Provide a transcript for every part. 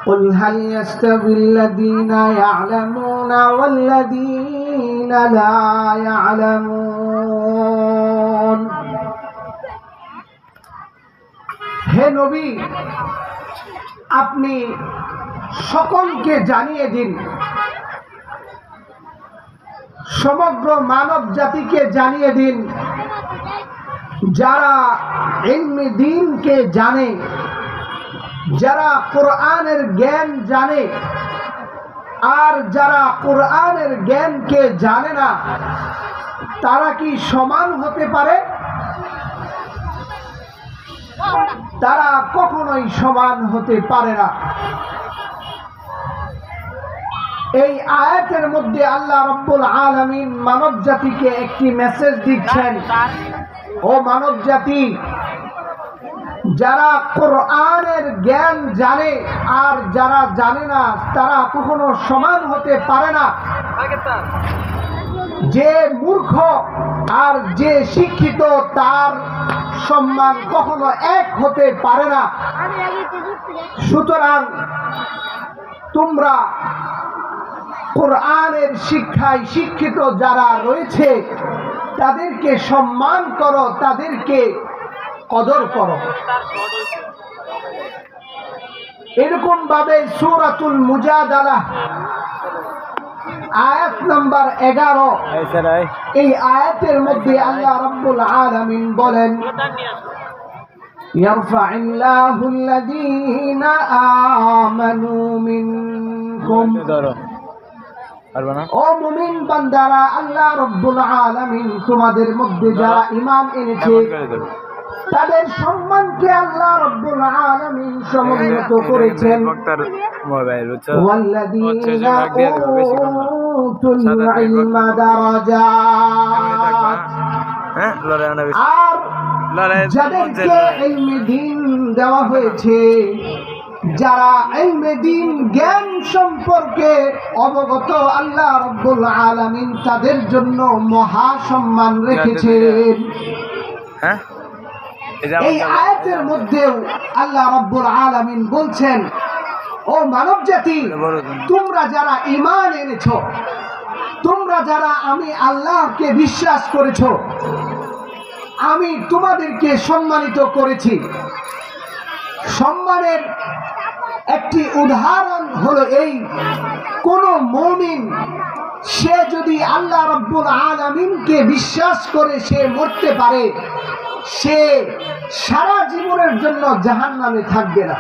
قل هل يستوي الذين يعلمون والذين لا يعلمون হে নবী, আপনি সকলকে জানিয়ে দিন, সমগ্র মানব জাতিকে জানিয়ে দিন, যারা ইলমে দ্বীনকে জানে, যারা কোরআনের জ্ঞান জানে আর যারা কোরআনের জ্ঞানকে জানে না, তারা কি সমান হতে পারে? তারা কখনোই সমান হতে পারে না। এই আয়াতের মধ্যে আল্লাহ রাব্বুল আলামিন মানব জাতিকে একটি মেসেজ দিচ্ছেন, ও মানব জাতি, যারা কোরআনের জ্ঞান জানে আর যারা জানে না, তারা কখনো সমান হতে পারে না। যে মূর্খ আর যে শিক্ষিত, তার সম্মান কখনো এক হতে পারে না। সুতরাং তোমরা কোরআনের শিক্ষায় শিক্ষিত যারা রয়েছে তাদেরকে সম্মান করো, তাদেরকে কদর করো। এরকম ভাবে সূরাতুল মুজাদালা আয়াত নাম্বার 11, এই আয়াতের মধ্যে আল্লাহ রাব্বুল আলামিন বলেন, ইয়ারফা'িল্লাহু আল্লাযীনা আমানু মিনকুম, ও মুমিন বান্দারা, আল্লাহ রাব্বুল আলামিন তোমাদের মধ্যে যারা ঈমান এনেছে তাদের সম্মানকে আল্লাহ রাব্বুল আলামিন সমুন্নত করেছেন। ওয়াল্লাযীনা উতুল ইলমা দারাজাত, আর যাদেরকে ইলমে দ্বীন দেওয়া হয়েছে, যারা ইলমে দ্বীন জ্ঞান সম্পর্কে অবগত, আল্লাহ রাব্বুল আলামিন তাদের জন্য মহা সম্মান রেখেছেন। এই আয়াতের মধ্যেও আল্লাহ রাব্বুল আলামিন বলছেন, ও মানব জাতি, তোমরা যারা ঈমান এনেছো, তোমরা যারা আমি আল্লাহকে বিশ্বাস করেছো, আমি তোমাদেরকে সম্মানিত করেছি। সম্মানের একটি উদাহরণ হলো এই, কোন মুমিন সে যদি আল্লাহ রাব্বুল আলামিনকে বিশ্বাস করে সে মরতে পারে, সে সারা জীবনের জন্য জাহান্নামে থাকবে না।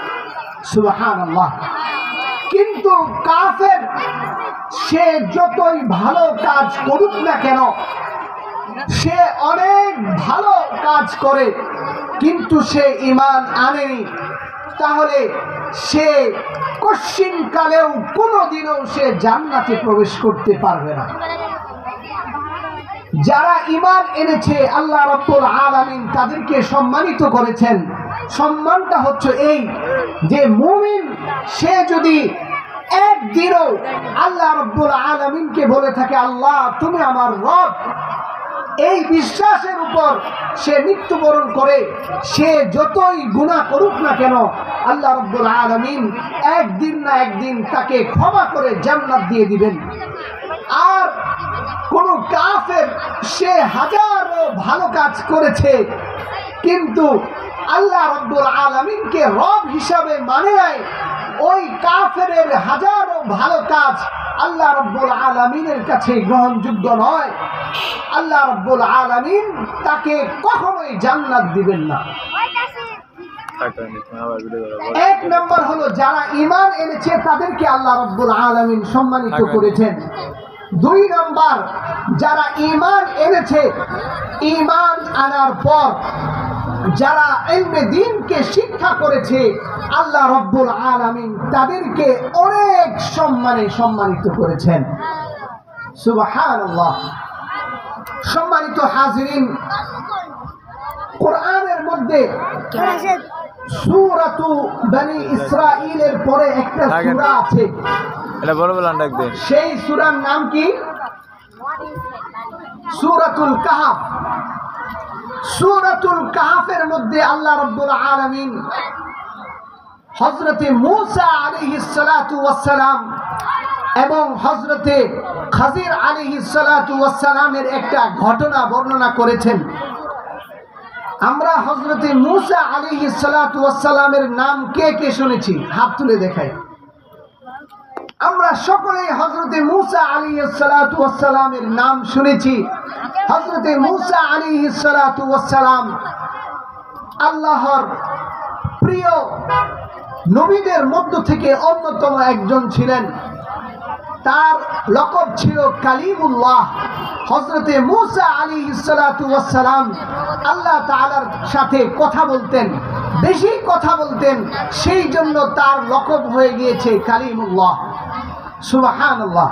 সুবহানাল্লাহ। কিন্তু কাফের সে যতই ভালো কাজ করুক না কেন, সে অনেক ভালো কাজ করে কিন্তু সে ঈমান আনেনি, তাহলে সে কশিনকালেও কোনোদিনও সে জান্নাতে প্রবেশ করতে পারবে না। যারা ঈমান এনেছে আল্লাহ রাব্বুল আলামিন তাদেরকে সম্মানিত করেছেন। সম্মানটা হচ্ছে এই যে মুমিন সে যদি একদিনও আল্লাহ রাব্বুল আলামিনকে বলে থাকে, আল্লাহ তুমি আমার রব, এই বিশ্বাসের উপর সে মৃত্যুবরণ করে, সে যতই গুনাহ করুক না কেন, আল্লাহ রাব্বুল আলামিন একদিন না একদিন তাকে ক্ষমা করে জান্নাত দিয়ে দিবেন। আর কোন কাফের সে হাজারো ভালো কাজ করেছে কিন্তু আল্লাহ রাব্বুল আলামিনকে রব হিসাবে মানে নাই, ওই কাফেরের হাজারো ভালো কাজ আল্লাহ রাব্বুল আলামিনের কাছে গ্রহণযোগ্য নয়। আল্লাহ রাব্বুল আলামিন তাকে কখনোই জান্নাত দিবেন না। এক নম্বর হলো যারা ঈমান এনেছে তাদেরকে আল্লাহ রাব্বুল আলামিন সম্মানিত করেছেন। দুই নম্বর, যারা ঈমান এনেছে, ঈমান আনার পর যারা ইলমে দ্বীনকে শিক্ষা করেছে, আল্লাহ রাব্বুল আলামিন তাদেরকে অনেক সম্মানে সম্মানিত করেছেন। সুবহানাল্লাহ। সম্মানিত হাজিরিন, কোরআনের মধ্যে সূরাতু বনি ইসরাঈলের পরে একটা সূরা আছে, সেই সূরার নাম কি? সূরাতুল কাহফ। সূরাতুল কাহফের মধ্যে আল্লাহ রাব্বুল আলামিন হযরতে মূসা আলাইহিস সালাতু ওয়াস সালাম এবং হযরতে খাজির আলাইহিস সালাতু ওয়াস সালামের একটা ঘটনা বর্ণনা করেছেন। আমরা হযরতে মূসা আলাইহিস সালাতু ওয়াস সালামের নাম কে কে শুনেছি? হাত তুলে দেখাই। আমরা সকলেই হযরতে মূসা আলাইহিস সালাতু ওয়াস সালামের নাম শুনেছি। হযরতে মূসা আলাইহিস সালাতু ওয়াস সালাম আল্লাহর প্রিয় নবীদের মধ্য থেকে অন্যতম একজন ছিলেন। তার লকব ছিল কালিমুল্লাহ। হযরতে মূসা আলাইহিস সালাতু ওয়াস সালাম আল্লাহ তাআলার সাথে কথা বলতেন, বেশি কথা বলতেন, সেই জন্য তার লকব হয়ে গিয়েছে কালিমুল্লাহ। সুবহানাল্লাহ।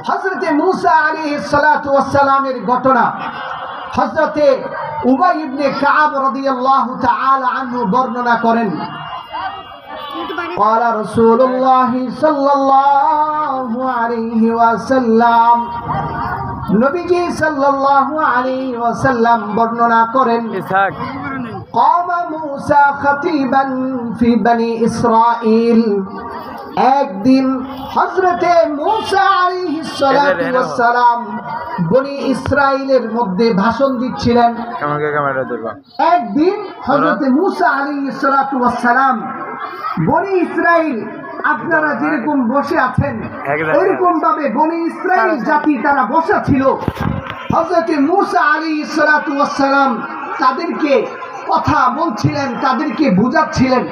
হযরতে মূসা আলাইহিস সালাতু ওয়াস সালামের ঘটনা হযরতে উবাই ইবনে কাব রাদিয়াল্লাহু তাআলা আনহু বর্ণনা করেন। قال رسول الله صلى الله عليه وسلم নবীজি সাল্লাল্লাহু আলাইহি ওয়াসাল্লাম বর্ণনা করেন, قام موسى خطيبا في بني إسرائيل। একদিন হযরতে মূসা আলাইহিস সালাতু ওয়াস সালাম বনি ইসরাইলের মধ্যে ভাষণ দিচ্ছিলেন। একদিন হযরতে মূসা আলাইহিস সালাতু ওয়াস সালাম বনি ইসরাইল, আপনারা যেরকম বসে আছেন এরকম ভাবে বনি ইসরাইল জাতি তারা বসা ছিল। হযরতে মূসা আলাইহিস সালাতু ওয়াস সালাম তাদেরকে কথা বলছিলেন, তাদেরকে বুঝাচ্ছিলেন।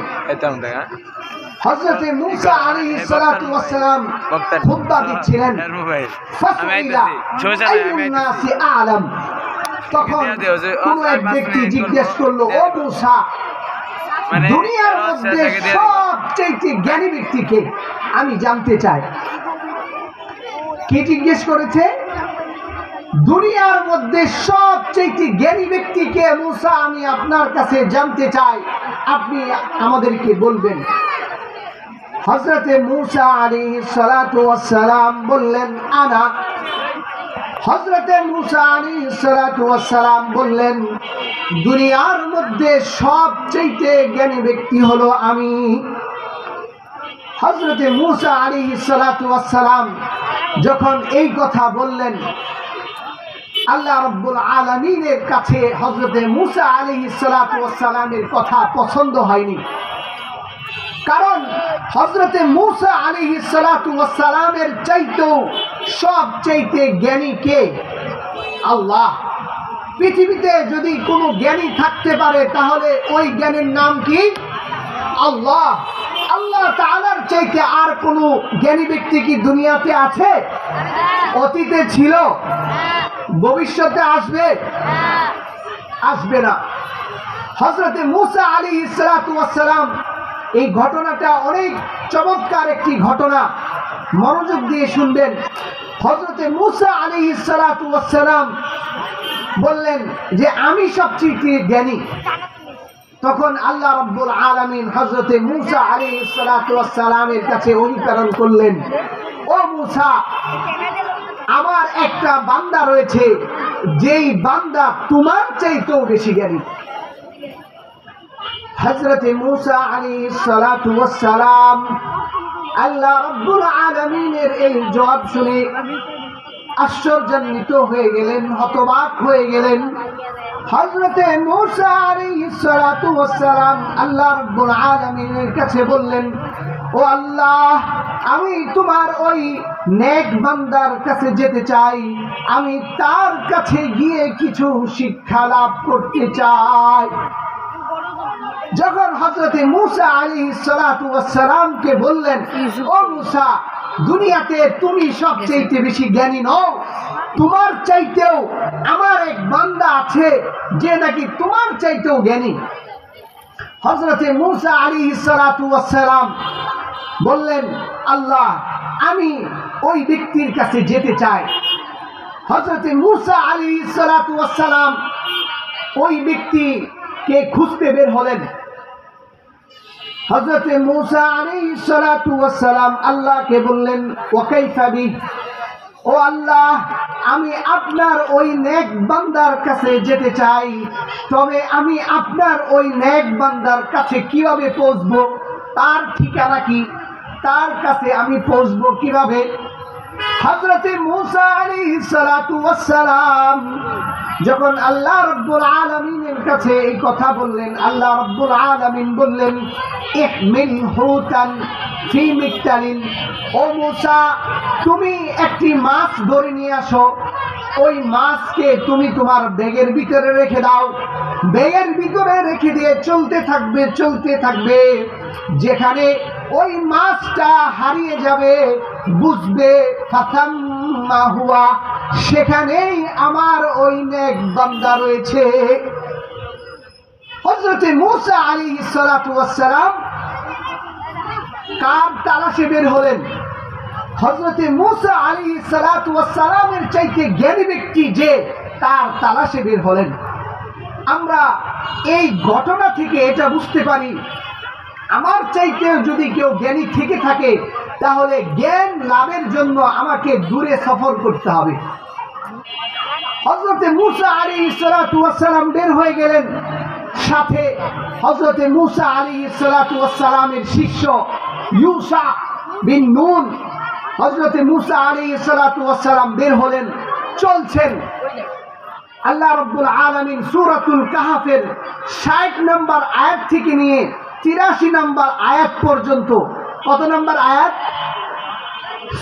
হযরতে মূসা আলাইহিস সালাতু ওয়াস সালাম খুতবা দিচ্ছিলেন। তখন কোন এক ব্যক্তি জিজ্ঞেস করলো, ও মূসা, দুনিয়ার মধ্যে সবচেয়ে জ্ঞানী ব্যক্তিকে আমি জানতে চাই। কে জিজ্ঞেস করেছে? দুনিয়ার মধ্যে সবচেয়ে জ্ঞানী ব্যক্তিকে মূসা আমি আপনার কাছে জানতে চাই, আপনি আমাদেরকে বলবেন। হযরতে মূসা আলাইহিস সালাতু ওয়াস সালাম বললেন, আনা। হযরতে মূসা আলাইহিস সালাতু ওয়াস সালাম বললেন, দুনিয়ার মধ্যে সবচেয়ে জ্ঞানী ব্যক্তি হলো আমি। হযরতে মূসা আলাইহিস সালাতু ওয়াস সালাম যখন এই কথা বললেন, আল্লাহ রাব্বুল আলামিনের কাছে হযরতে মূসা আলাইহিস সালাতু ওয়াস সালামের কথা পছন্দ হয়নি। কারণ হযরতে মূসা আলাইহিস সালাতু ওয়াস সালামের চাইতেও সবচেয়ে জ্ঞানী কে? আল্লাহ। পৃথিবীতে যদি কোনো জ্ঞানী থাকতে পারে তাহলে ওই জ্ঞানীর নাম কি? আল্লাহ। আল্লাহ তাআলার চাইতে আর কোনো জ্ঞানী ব্যক্তি কি দুনিয়াতে আছে? অতীতে ছিল, ভবিষ্যতে আসবে? আসবে না। হযরতে মূসা আলাইহিস সালাতু ওয়াস সালাম, এই ঘটনাটা অনেক চমৎকার একটি ঘটনা, মনোযোগ দিয়ে শুনবেন। হযরতে মূসা আলাইহিস সালাতু ওয়াস সালাম বললেন যে আমি সবচেয়ে জ্ঞানী। তখন আল্লাহ রাব্বুল আলামিন হযরতে মূসা আলাইহিস সালাতু ওয়াস সালামের কাছে অনুপ্রেরণ করলেন, ও মূসা, আমার একটা বান্দা রয়েছে, যেই বান্দা তোমার চাইতেও বেশি জ্ঞানী। হযরতে মূসা আলাইহিস সালাতু ওয়াস সালাম আল্লাহ রাব্বুল আলামিনের এই জবাব শুনে আশ্চর্যান্বিত হয়ে গেলেন, হতবাক হয়ে গেলেন। হযরতে মূসা আলাইহিস সালাতু ওয়াস সালাম আল্লাহ রাব্বুল আলামিনের কাছে বললেন, ও আল্লাহ, আমি তোমার ওই নেক বান্দার কাছে যেতে চাই, আমি তার কাছে গিয়ে কিছু শিক্ষা লাভ করতে চাই। যখন হযরতে মূসা আলাইহিস সালাতু ওয়াস সালামকে বললেন, ও মূসা, দুনিয়াতে তুমি সবচেয়ে বেশি জ্ঞানী নও, তোমার চাইতেও আমার এক বান্দা আছে যে নাকি তোমার চাইতেও জ্ঞানী। হযরতে মূসা আলাইহিস সালাতু ওয়াস সালাম বললেন, আল্লাহ, আমি ওই ব্যক্তির কাছে যেতে চাই। হযরতে মূসা আলাইহিস সালাতু ওয়াস সালাম ওই ব্যক্তিকে খুঁজতে বের হলেন। হযরতে মূসা আলাইহিস সালাতু ওয়াস সালাম আল্লাহকে বললেন, ওয়া কাইফা বি, ও আল্লাহ, আমি আপনার ওই নেক বান্দার কাছে যেতে চাই, তবে আমি আপনার ওই নেক বান্দার কাছে কিভাবে পৌঁছবো? তার ঠিকানা কি? তার কাছে আমি পৌঁছবো কিভাবে? হযরতে মূসা আলাইহিস সালাতু ওয়াস সালাম যখন আল্লাহ রাব্বুল আলামিনের কাছে এই কথা বললেন, আল্লাহ রাব্বুল আলামিন বললেন, ইহমিল হুতান ফি মিকতালিন, ও মূসা, তুমি একটি মাছ ধরে নিয়ে আসো, ওই মাছকে তুমি তোমার ব্যাগের ভিতরে রেখে দাও। ব্যাগের ভিতরে রেখে দিয়ে চলতে থাকবে, যেখানে ওই মাছটা হারিয়ে যাবে বুঝবে ফাতাম্মা হুয়া, সেখানেই আমার ওই নেক বান্দা রয়েছে। হযরতে মূসা আলাইহিস সালাতু ওয়াস সালাম কার তালাশে বের হলেন? হযরতে মূসা আলাইহিস সালাতু ওয়াস সালামের চাইতে জ্ঞানী ব্যক্তি যে, তার তালাশে বের হলেন। আমরা এই ঘটনা থেকে এটা বুঝতে পারি, আমার চাইতে যদি কেউ জ্ঞানী থেকে থাকে, তাহলে জ্ঞান লাভের জন্য আমাকে দূরে সফর করতে হবে। হযরতে মূসা আলাইহিস সালাতু ওয়াস সালাম বের হয়ে গেলেন, সাথে হযরতে মূসা আলাইহিস সালাতু ওয়াস সালামের শিষ্য ইউশা বিন নুন। হযরতে মূসা আলাইহিস সালাতু ওয়াস সালাম বের হলেন, চলছেন। আল্লাহ রাব্বুল আলামিন সূরাতুল কাহফের 60 নম্বর আয়াত থেকে নিয়ে 83 নম্বর আয়াত পর্যন্ত, কত নম্বর আয়াত?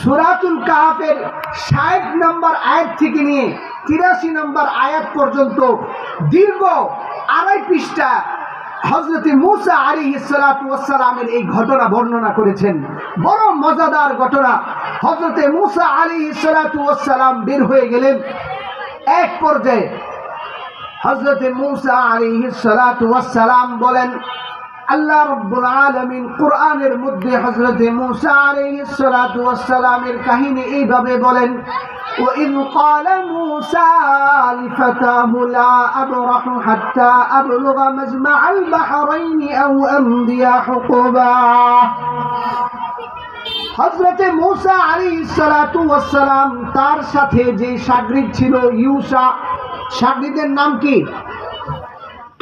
সূরাতুল কাহফের 60 নম্বর আয়াত থেকে নিয়ে 83 নম্বর আয়াত পর্যন্ত দীর্ঘ 2.5 পৃষ্ঠা হযরতে মূসা আলাইহিস সালাতু ওয়াস সালামের এই ঘটনা বর্ণনা করেছেন। বড় মজাদার ঘটনা। হযরতে মূসা আলাইহিস সালাতু ওয়াস সালাম বের হয়ে গেলেন। এক পর্যায়ে হযরতে মূসা আলাইহিস সালাতু ওয়াস সালাম বলেন, আল্লাহ রাব্বুল আলামিন কোরআনের মধ্যে হযরতে মূসা আলাইহিস সালাতু ওয়াস সালামের কাহিনী এইভাবে বলেন, وَإِذْ قَالَ مُوسَى لِفَتَاهُ لَا أَبْرَحُ حَتَّى أَبْلُغَ مَجْمَعَ الْبَحْرَيْنِ أَوْ أَمْضِيَ حُقُبًا। হযরতে মূসা আলাইহিস সালাতু ওয়াস সালাম তার সাথে যে শাগরিদ ছিল ইউশা, শাগরিদের নাম কি?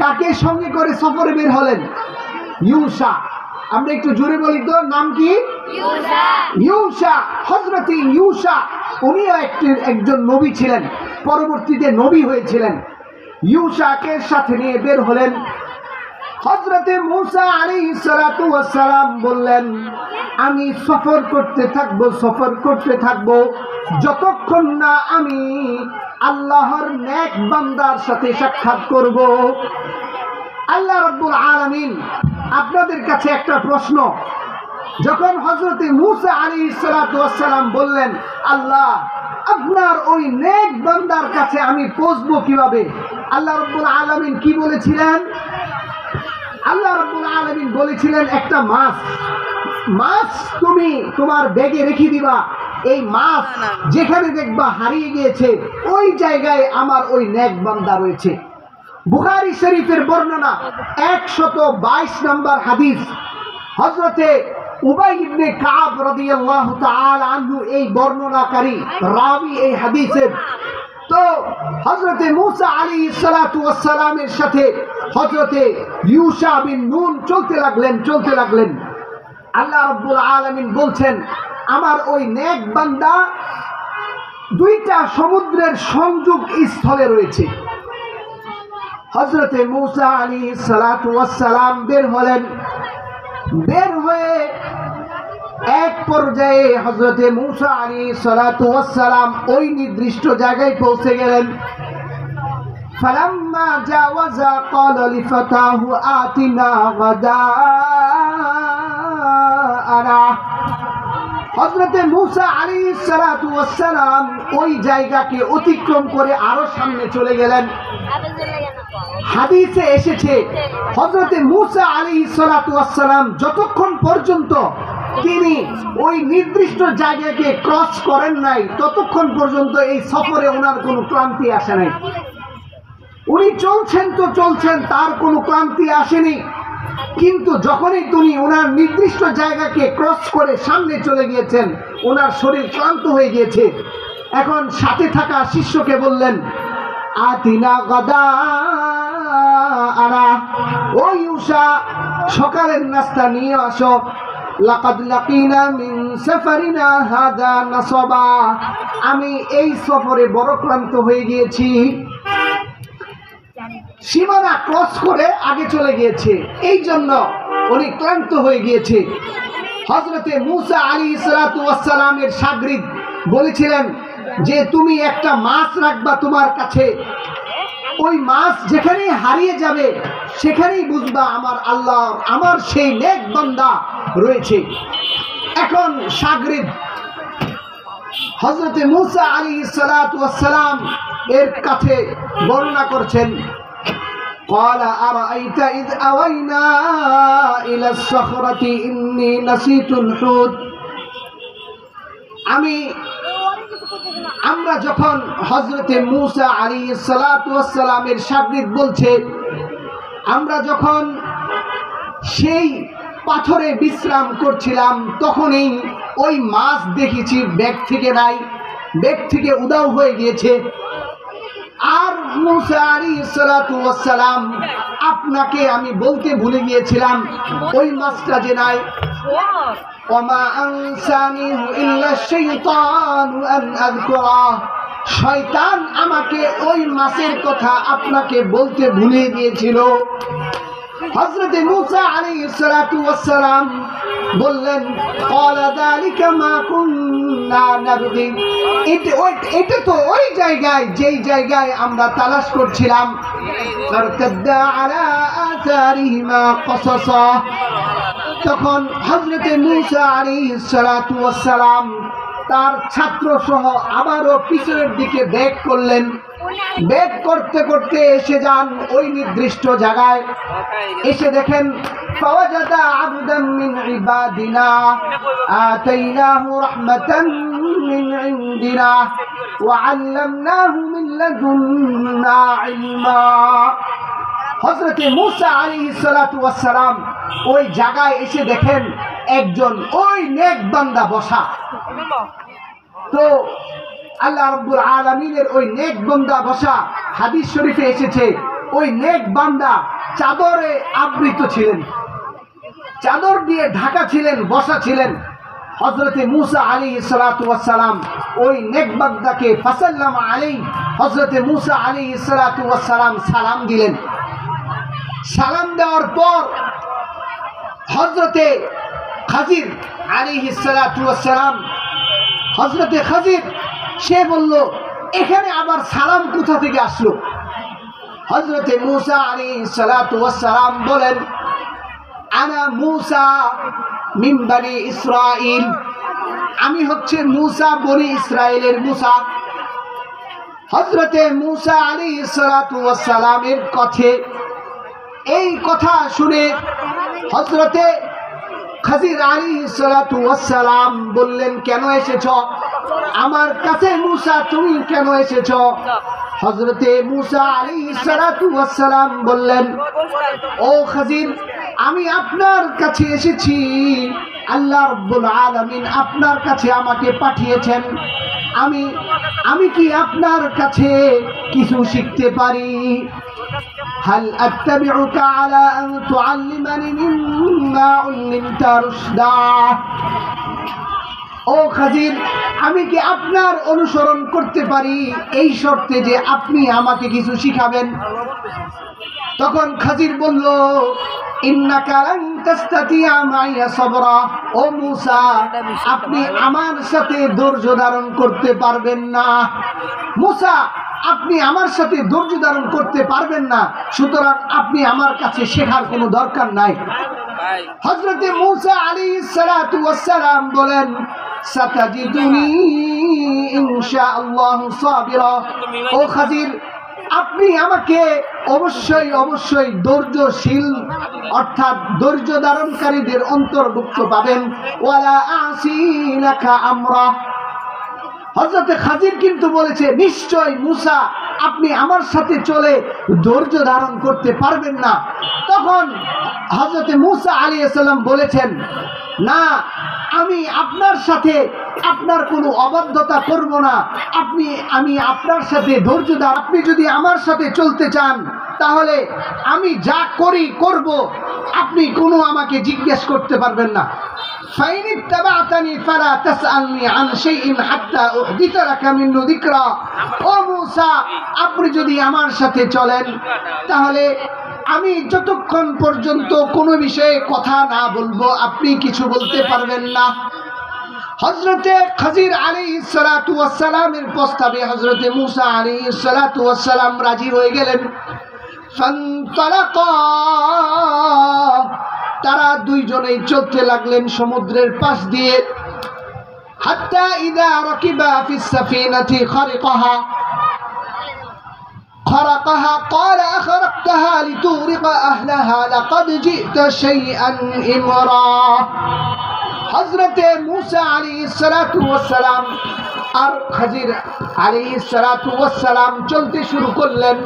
কাকে সঙ্গে করে সফরে বের হলেন? ইউশা। আমরা একটু জোরে বলি তো, নাম কি? ইউশা। হযরতে ইউশা উনিও একজন নবী ছিলেন, পরবর্তীতে নবী হয়েছিলেন। ইউশাকে সাথে নিয়ে বের হলেন। হযরতে মূসা আলাইহিস সালাতু ওয়াস সালাম বললেন, আমি সফর করতে থাকবো যতক্ষণ না আমি আল্লাহর নেক বান্দার সাথে সাক্ষাৎ করব। আল্লাহ রাব্বুল আলামিন, আপনাদের কাছে একটা প্রশ্ন। যখন হযরতে মূসা আলাইহিস সালাতু ওয়াস সালাম বললেন, আল্লাহ, আপনার ওই নেক বান্দার কাছে আমি পৌঁছবো কিভাবে? আল্লাহ রাব্বুল আলামিন কি বলেছিলেন? আল্লাহ রাব্বুল আলামিন বলেছিলেন, একটা মাছ তুমি তোমার ব্যাগে রেখে দিবা। এই মাছ যেখানে দেখবা হারিয়ে গিয়েছে, ওই জায়গায় আমার ওই নেক বান্দা রয়েছে। বুখারী শরীফের বর্ণনা 122 নম্বর হাদিস। হযরতে উবাই ইবনে কাব রাদিয়াল্লাহু তাআলা আনহু এই বর্ণনাকারী রাবী এই হাদিসের। তো হযরতে মূসা আলাইহিস সালাতু ওয়াস সালামের সাথে হযরতে ইউশা বিন নুন চলতে লাগলেন। আল্লাহ রাব্বুল আলামিন বলছেন, আমার ওই নেক বান্দা 2টা সমুদ্রের সংযোগ স্থলে রয়েছে। হযরতে মূসা আলাইহিস সালাতু ওয়াস সালাম বের হলেন। বের হয়ে এক পর্যায়ে হযরতে মূসা আলাইহিস সালাতু ওয়াস সালাম ওই নির্দিষ্ট জায়গায় পৌঁছে গেলেন। ফালাম্মা জাওয়াজা ক্বালা লিফাতাহু আতিনা গাদাআনা। হযরতে মূসা আলাইহিস সালাতু ওয়াস সালাম ওই জায়গাকে অতিক্রম করে আরো সামনে চলে গেলেন। হাদিসে এসেছে, হযরতে মূসা আলাইহিস সালাতু ওয়াস সালাম যতক্ষণ পর্যন্ত তিনি ওই নির্দিষ্ট জায়গাকে ক্রস করেন নাই, ততক্ষণ পর্যন্ত এই সফরে ওনার কোনো ক্লান্তি আসে নাই। উনি চলছেন, তার কোনো ক্লান্তি আসেনি। কিন্তু যখনই তিনি ওনার নির্দিষ্ট জায়গাকে ক্রস করে সামনে চলে গিয়েছেন, ওনার শরীর ক্লান্ত হয়ে গিয়েছে। এখন সাথে থাকা শিষ্যকে বললেন, আতিনা গাদা আনা, ও ইউসা, সকালের নাস্তা নিয়ে আসো। লাকাদ লাকিনা মিন সাফারিনা হাদা নাসাবা, আমি এই সফরে বড় ক্লান্ত হয়ে গিয়েছি। সীমানা ক্রস করে আগে চলে গিয়েছে, এই জন্য উনি ক্লান্ত হয়ে গিয়েছে। হযরতে মূসা আলাইহিস সালাতু ওয়াস সালামের শাগরিদ বলেছিলেন যে তুমি একটা মাছ রাখবা তোমার কাছে, ওই মাছ যেখানেই হারিয়ে যাবে সেখানেই বুঝবা আমার আল্লাহ, আমার সেই নেক বান্দা রয়েছে। এখন শাগরিদ হযরতে মূসা আলাইহিস সালাতু ওয়াস সালাম এর কাছে বর্ণনা করছেন, قال أرأيت إذ أوينا إلى الصخرة إني نسيت الحوت, আমরা যখন হযরতে মূসা আলাইহিস সালাতু ওয়াস সালামের শাগরিদ বলছে, আমরা যখন সেই পাথরে বিশ্রাম করছিলাম তখনই ওই মাছ দেখেছি ব্যাগ থেকে নাই, ব্যাগ থেকে উধাও হয়ে গিয়েছে। আর মূসা আলাইহিস সালাতু ওয়াস সালাম, আপনাকে আমি বলতে ভুলে গিয়েছিলাম ওই মাছটা যে নাই। ওমা আনসানিহু ইল্লা শাইতানু আন আযকুরা, শয়তান আমাকে ওই মাছের কথা আপনাকে বলতে ভুলে দিয়েছিল। হযরতে মূসা আলাইহিস সালাতু ওয়াস সালাম বললেন, ক্বালা যালিকা মা কুননা নাবগি, এটা তো ওই জায়গায় যেই জায়গায় আমরা তালাশ করছিলাম। ফারতাদ্দা আলা আথারিহিমা কসাসা, তখন হযরতে মূসা আলাইহিস সালাতু ওয়াস সালাম তার ছাত্র সহ আবারও পিছনের দিকে ব্যাক করলেন। ব্যাক করতে করতে এসে যান ওই নির্দিষ্ট জায়গায়, এসে দেখেন ফাওয়াজাদা আবদান মিন ইবাদিনা আতাইনাহু রাহমাতান মিন ইনদিনা ওয়া আল্লামনাহু মিন লাদুন্না ইলমা। হযরতে মূসা আলাইহিস সালাতু ওয়াস সালাম ওই জায়গায় এসে দেখেন একজন ওই নেক বান্দা বসা। তো আল্লাহ রাব্বুল আলামিনের ওই নেক বান্দা বসা, হাদিস শরীফে এসেছে ওই নেক বান্দা চাদরে আবৃত ছিলেন, চাদর দিয়ে ঢাকা ছিলেন, বসা ছিলেন। হযরতে মূসা আলাইহিস সালাতু ওয়াস সালাম ওই নেক বান্দাকে ফাসাল্লামা আলাইহি, হযরতে মূসা আলাইহিস সালাতু ওয়াস সালাম সালাম দিলেন। সালাম দেওয়ার পর হযরতে খাজির আলাইহিস সালাতু ওয়াস সালাম, হযরতে খাজির সে বলল, এখানে আবার সালাম কোথা থেকে আসলো? হযরতে মূসা আলাইহিস সালাতু ওয়াস সালাম বলেন, আনা মূসা মিন বনি ইসরাইল, আমি হচ্ছে মূসা বনি ইসরাইলের মূসা। হযরতে মূসা আলাইহিস সালাতু ওয়াস সালামের কাছে এই কথা শুনে হযরতে খাজির আলাইহিস সালাতু ওয়াস সালাম বললেন, কেন এসেছো আমার কাছে মূসা, তুমি কেন এসেছো? হযরতে মূসা আলাইহিস সালাতু ওয়াস সালাম বললেন, ও খাজির, আমি আপনার কাছে এসেছি, আল্লাহ রাব্বুল আলামিন আপনার কাছে আমাকে পাঠিয়েছেন, আমি কি আপনার কাছে কিছু শিখতে পারি? হাল আত্তাবিউকা আলা আন তুআল্লিমানি মিম্মা উল্লিমতা রুশদা, ও খাজির, আমি কি আপনার অনুসরণ করতে পারি এই শর্তে যে আপনি আমাকে কিছু শিখাবেন? তখন খাজির বলল, ইন্নাকা লান তাস্তাতিয়া মাইয়া সাবরা, ও মূসা, আপনি আমার সাথে ধৈর্য ধারণ করতে পারবেন না। মূসা, আপনি আমার সাথে ধৈর্য ধারণ করতে পারবেন না, সুতরাং আপনি আমার কাছে শেখার কোনো দরকার নাই। হযরতে মূসা আলাইহিস সালাতু ওয়াস সালাম বলেন, সাতাজিদুনি ইনশাআল্লাহু সাবিরা, ও খাজির, আপনি আমাকে অবশ্যই অবশ্যই ধৈর্যশীল অর্থাৎ ধৈর্য ধারণকারীদের অন্তর্ভুক্ত পাবেন। ওয়ালা আসি লাকা আমরা, হযরতে খাজির কিন্তু বলেছে নিশ্চয় মূসা আপনি আমার সাথে চলে ধৈর্য ধারণ করতে পারবেন না। তখন হযরত মূসা আলাইহিস সালাম বলেছেন, না, আমি আপনার সাথে আপনার কোনো অবাধ্যতা করব না, আমি আপনার সাথে ধৈর্য ধারণ, আপনি যদি আমার সাথে চলতে চান তাহলে আমি যা করব, আপনি কোনো আমাকে জিজ্ঞেস করতে পারবেন না। فإن اتبعتني فلا تسألني عن شيء حتى أحدث لك منه ذكرا। ও মূসা, আপনি যদি আমার সাথে চলেন তাহলে আমি যতক্ষণ পর্যন্ত কোনো বিষয়ে কথা না বলবো আপনি কিছু বলতে পারবেন না। হযরতে খাজির আলাইহিস সালাতু ওয়াস সালামের প্রস্তাবে হযরতে মূসা আলাইহিস সালাতু ওয়াস সালাম রাজি হয়ে গেলেন। ফান্তালাকা, তারা দুইজনেই চলতে লাগলেন সমুদ্রের পাশ দিয়ে। হাত্তা ইযা রাকিবা ফিস সাফিনাতি খারাকাহা قال أخرقتها لتغرق أهلها لقد جئت شيئا إمرا। হযরতে মূসা আলাইহিস সালাতু ওয়াস সালাম আর খাজির আলাইহিস সালাতু ওয়াস সালাম চলতে শুরু করলেন।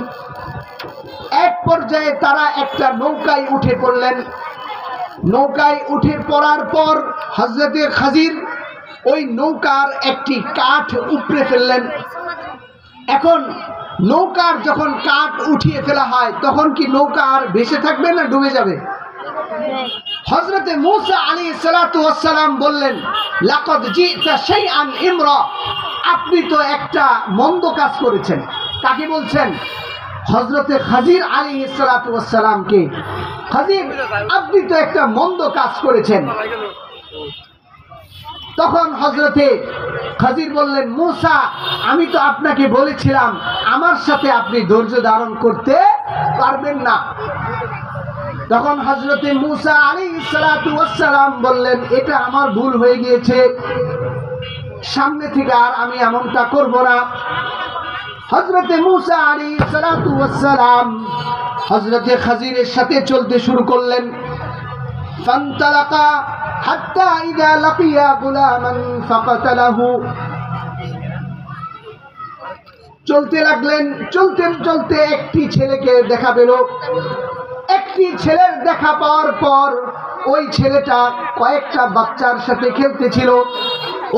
এক পর্যায়ে তারা একটা নৌকায় উঠে পড়লেন। নৌকায় উঠে পড়ার পর হযরতে খাজির ওই নৌকার একটি কাঠ উপড়ে ফেললেন। এখন নৌকার যখন কাঠ উঠিয়ে ফেলা হয় তখন কি নৌকা আর ভেসে থাকবে না ডুবে যাবে? হযরতে মূসা আলাইহিস সালাতু ওয়াস সালাম বললেন, লাকাদ জিতা শাইআন ইমরা, আপনি তো একটা মন্দ কাজ করেছেন। কাকে বলছেন? হযরতে খাজির আলাইহিস সালাতু ওয়াস সালামকে। খাজির, আপনি তো একটা মন্দ কাজ করেছেন। তখন হযরতে খাজির বললেন, মূসা, আমি তো আপনাকে বলেছিলাম আমার সাথে আপনি ধৈর্য ধারণ করতে পারবেন না। তখন হযরতে মূসা আলাইহিস সালাতু ওয়াস সালাম বললেন, এটা আমার ভুল হয়ে গিয়েছে, সামনে থেকে আর আমি এমনটা করব না। হযরতে মূসা আলাইহিস সালাতু ওয়াস সালাম হযরতে খাজিরের সাথে চলতে শুরু করলেন। ফান্তালাকা হাত্তা ইযা লাকিয়া গুলামান ফাকাতালাহু, চলতে লাগলেন। চলতে চলতে একটি ছেলেকে দেখা পেল। একটি ছেলের দেখা পাওয়ার পর ওই ছেলেটা কয়েকটা বাচ্চার সাথে খেলতেছিল।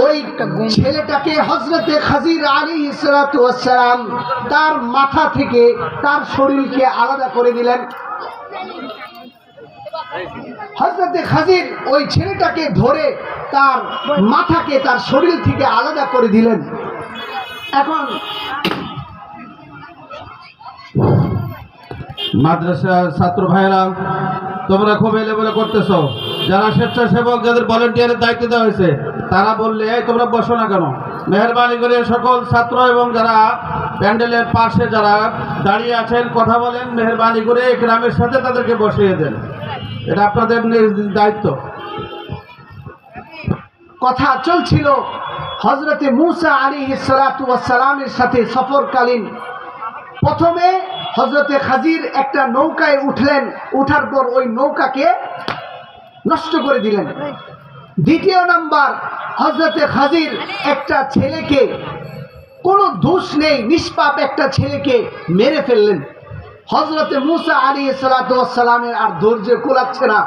ওই ছেলেটাকে হযরতে খাজির আলাইহিস সালাতু ওয়াস সালাম তার মাথা থেকে তার শরীরকে আলাদা করে দিলেন। হযরতে খাজির ওই ছেলেটাকে ধরে তার মাথাকে তার শরীর থেকে আলাদা করে দিলেন। এখন মাদ্রাসার ছাত্র ভাইরা, তোমরা খুব এলেবেলে করতেছো। যারা স্বেচ্ছাসেবক, যাদের ভলেন্টিয়ারের দায়িত্ব দেওয়া হয়েছে, তারা বললে এই তোমরা বসো না কেন? মেহেরবানি করে সকল ছাত্র এবং যারা প্যান্ডেলের পাশে যারা দাঁড়িয়ে আছেন কথা বলেন, মেহেরবানি করে একরামের সাথে তাদেরকে বসিয়ে দেন। এটা আপনাদের দায়িত্ব। কথা চলছিল হযরতে মূসা আলাইহিস সালাতু ওয়াস সালামের সাথে সফরকালীন। প্রথমে হযরতে খাজির একটা নৌকায় উঠলেন, উঠার পর ওই নৌকাকে নষ্ট করে দিলেন। দ্বিতীয় নাম্বার, হযরতে খাজির একটা ছেলেকে, কোনো দোষ নেই, নিষ্পাপ একটা ছেলেকে মেরে ফেললেন। হযরতে মূসা আলাইহিস সালাতু ওয়াস সালামের আর ধৈর্য কুলাচ্ছে না।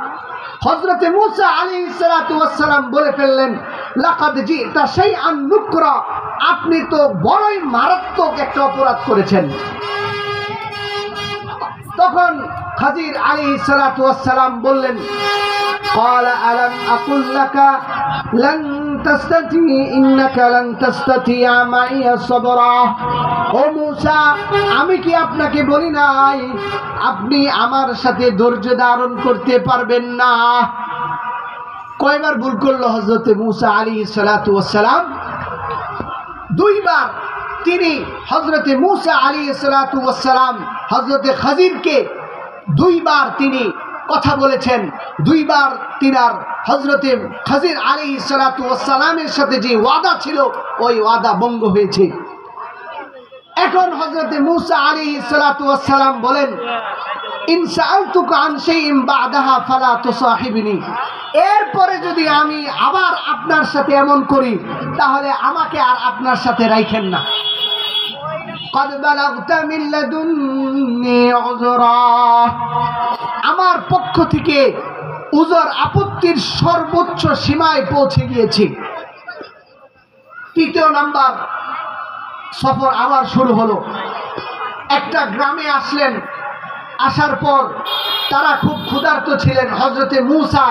হযরতে মূসা আলাইহিস সালাতু ওয়াস সালাম বলে ফেললেন, লাকাদ জিতা শাইআন নুকরা, আপনি তো বড়ই মারাত্মক একটা অপরাধ করেছেন। তখন খাজির আলাইহিস সালাতু ওয়াস সালাম বললেন, قال ألم أقل لك لن تستطيع إنك لن تستطيع معي صبرا। ও মূসা, আমি কি আপনাকে বলি নাই আপনি আমার সাথে ধৈর্য ধারণ করতে পারবেন না? কয়বার ভুল করলো হযরতে মূসা আলাইহিস সালাতু ওয়াস সালাম? দুইবার। তিনি হযরতে মূসা আলাইহিস সালাতু ওয়াস সালাম হযরতে খাজিরকে দুইবার তিনি কথা বলেছেন। দুইবার তিনার হযরতে খাজির আলাইহিস সালাতু ওয়াস সালামের সাথে যে ওয়াদা ছিল ওই ওয়াদা ভঙ্গ হয়েছে। এখন হযরতে মূসা আলাইহিস সালাতু ওয়াস সালাম বলেন, ইন সাআলতুকা আন শাইইন বা'দাহা ফালা তুসাহিবনি, এরপরে যদি আমি আবার আপনার সাথে এমন করি তাহলে আমাকে আর আপনার সাথে রাখেন না। قد بلغت من لدني عذرا, আমার পক্ষ থেকে উযর আপত্তির সর্বোচ্চ সীমায় পৌঁছে গিয়েছি। তৃতীয় নাম্বার সফর আবার শুরু হলো। একটা গ্রামে আসলেন, আসার পর তারা খুব ক্ষুধার্ত ছিলেন, হযরতে মূসা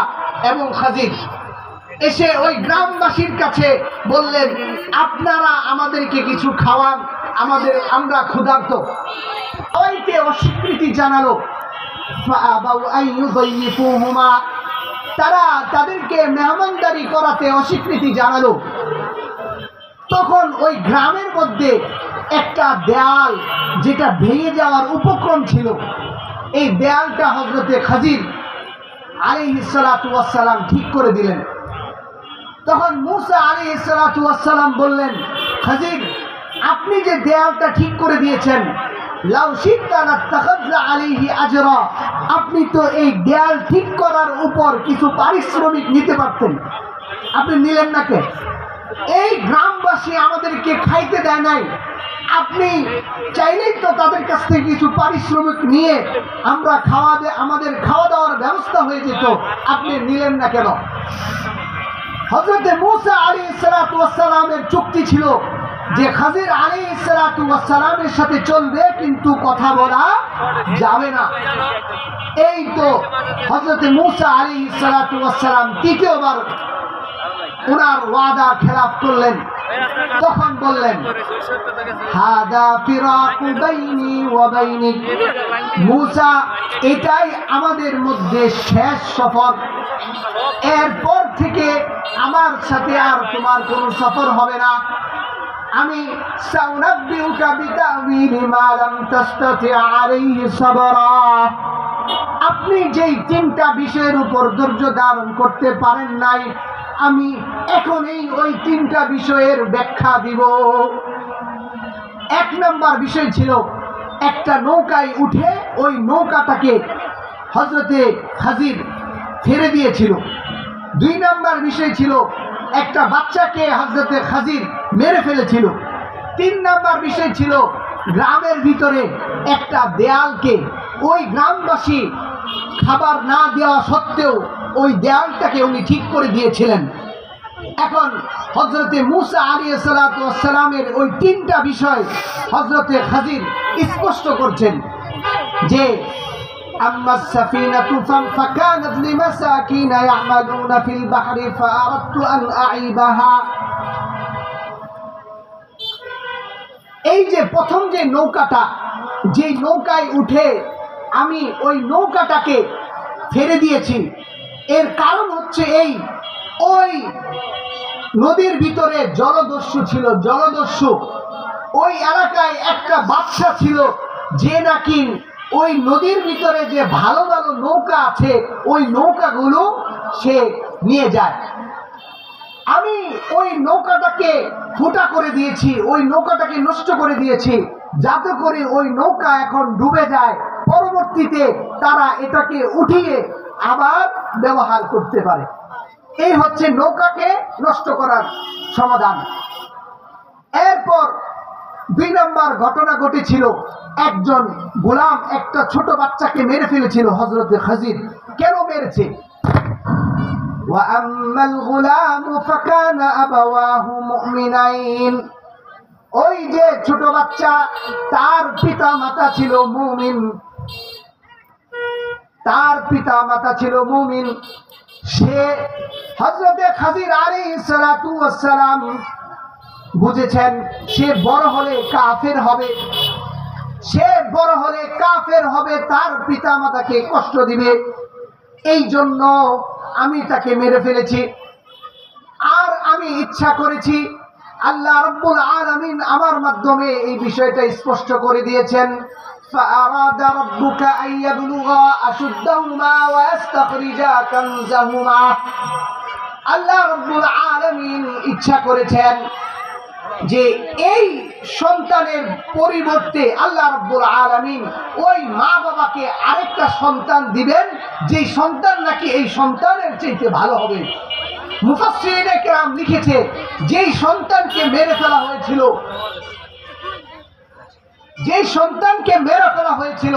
এবং খাজির। এসে ওই গ্রামবাসীর কাছে বললেন, আপনারা আমাদেরকে কিছু খাওয়ান, আমরা ক্ষুধার্ত। সবাইকে অস্বীকৃতি জানালো। তারা তাদেরকে মেহমানদারি করাতে অস্বীকৃতি জানালো। তখন ওই গ্রামের মধ্যে একটা দেয়াল যেটা ভেঙে যাওয়ার উপক্রম ছিল, এই দেয়ালটা হযরতে খাজির আলাইহিস সালাতু ওয়াস সালাম ঠিক করে দিলেন। তখন মূসা আলাইহিস সালাতু ওয়াস সালাম বললেন, খাজির, আপনি যে দেয়ালটা ঠিক করে দিয়েছেন, লাউ শি'তা লাত্তাখাযনা আলাইহি আজরা, আপনি তো এই দেয়াল ঠিক করার উপর কিছু পারিশ্রমিক নিতে পারতেন, আপনি নিলেন না কেন? এই গ্রামবাসী আমাদেরকে খাইতে দেয় নাই, আপনি চাইলেই তো তাদের কাছ থেকে কিছু পারিশ্রমিক নিয়ে আমাদের খাওয়া দাওয়ার ব্যবস্থা হয়ে যেত, আপনি নিলেন না কেন? হযরতে মূসা আলাইহিস সালাতু ওয়াস সালামের চুক্তি ছিল যে খাজির আলাইহিস সালাতু ওয়াস সালামের সাথে চলবে, কিন্তু কথা বলা যাবে না। এই তো হযরতে মূসা আলাইহিস সালাতু ওয়াস সালাম তৃতীয়বার ওনার ওয়াদা খেলাফ করলেন। তখন বললেন, হাদা ফিরাকু বাইনি ওয়া বাইনিক, মূসা, এটাই আমাদের মধ্যে শেষ সফর, এরপর থেকে আমার সাথে আর তোমার কোনো সফর হবে না। আমি সাউনাব্বিউকা বিতাউইলি মা লাম তাসতাতি আলাইহি সাবরা, আপনি যেই তিনটা বিষয়ের উপর ধৈর্য ধারণ করতে পারেন নাই, আমি এখনই ওই তিনটা বিষয়ের ব্যাখ্যা দিব। এক নম্বর বিষয় ছিল একটা নৌকায় উঠে ওই নৌকাটাকে হযরতে খাজির ছেড়ে দিয়েছিল। দুই নম্বর বিষয় ছিল একটা বাচ্চাকে হযরতে খাজির মেরে ফেলেছিল। তিন নম্বর বিষয় ছিল গ্রামের ভিতরে একটা দেয়ালকে ওই গ্রামবাসী খাবার না দেওয়া সত্ত্বেও ওই দেয়ালটাকে উনি ঠিক করে দিয়েছিলেন। এখন হযরতে মূসা আলাইহিস সালাতু ওয়াস সালামের ওই তিনটা বিষয় হযরতে খাজির স্পষ্ট করছেন যে আম্মাস সাফিনাতু ফাকানাত লিমাসাকিনা ইয়ামালুনা ফিল বাহরি ফাআরাদতু আন আইবাহা, এই যে প্রথম যে নৌকাটা, যে নৌকায় উঠে আমি ওই নৌকাটাকে ছেড়ে দিয়েছি, এর কারণ হচ্ছে ওই নদীর ভিতরে জলদস্যু ছিল। জলদস্যু ওই এলাকায় একটা বাদশা ছিল যে নাকি ওই নদীর ভিতরে যে ভালো ভালো নৌকা আছে ওই নৌকাগুলো সে নিয়ে যায়। আমি ওই নৌকাটাকে ফুটা করে দিয়েছি, ওই নৌকাটাকে নষ্ট করে দিয়েছি, যাতে করে ওই নৌকা এখন ডুবে যায়, পরবর্তীতে তারা এটাকে উঠিয়ে আবার ব্যবহার করতে পারে। এই হচ্ছে নৌকাকে নষ্ট করার সমাধান। এরপর দুই নম্বর ঘটনা ঘটেছিল, একজন গোলাম একটা ছোট বাচ্চাকে মেরে ফেলেছিল হযরতে খাজির। কেন মেরেছে? وَأَمَّا الْغُلَامُ فَكَانَ أَبَوَاهُ مُؤْمِنَيْنِ, ওই যে ছোট বাচ্চা, তার পিতা মাতা ছিল মুমিন, তার পিতা মাতা ছিল মুমিন। সে হযরতে খাজির আলাইহিস সালাতু ওয়াস সালাম বুঝেছেন সে বড় হলে কাফের হবে, সে বড় হলে কাফের হবে, তার পিতা মাতাকে কষ্ট দিবে, এই জন্য আমি তাকে মেরে ফেলেছি। আর আমি ইচ্ছা করেছি, আল্লাহ রাব্বুল আলামিন আমার মাধ্যমে এই বিষয়টা স্পষ্ট করে দিয়েছেন, فأراد ربك أن يبلغا أشدهما ويستخرجا كنزهما, আল্লাহ রাব্বুল আলামিন ইচ্ছা করেছেন যে এই সন্তানের পরিবর্তে আল্লাহ রাব্বুল আলামিন ওই মা বাবাকে আরেকটা সন্তান দিবেন, যে সন্তান নাকি এই সন্তানের চাইতে ভালো হবে। মুফাসসিরিনে কেরাম লিখেছে, যেই সন্তানকে মেরে ফেলা হয়েছিল যে সন্তানকে মেরে ফেলা হয়েছিল,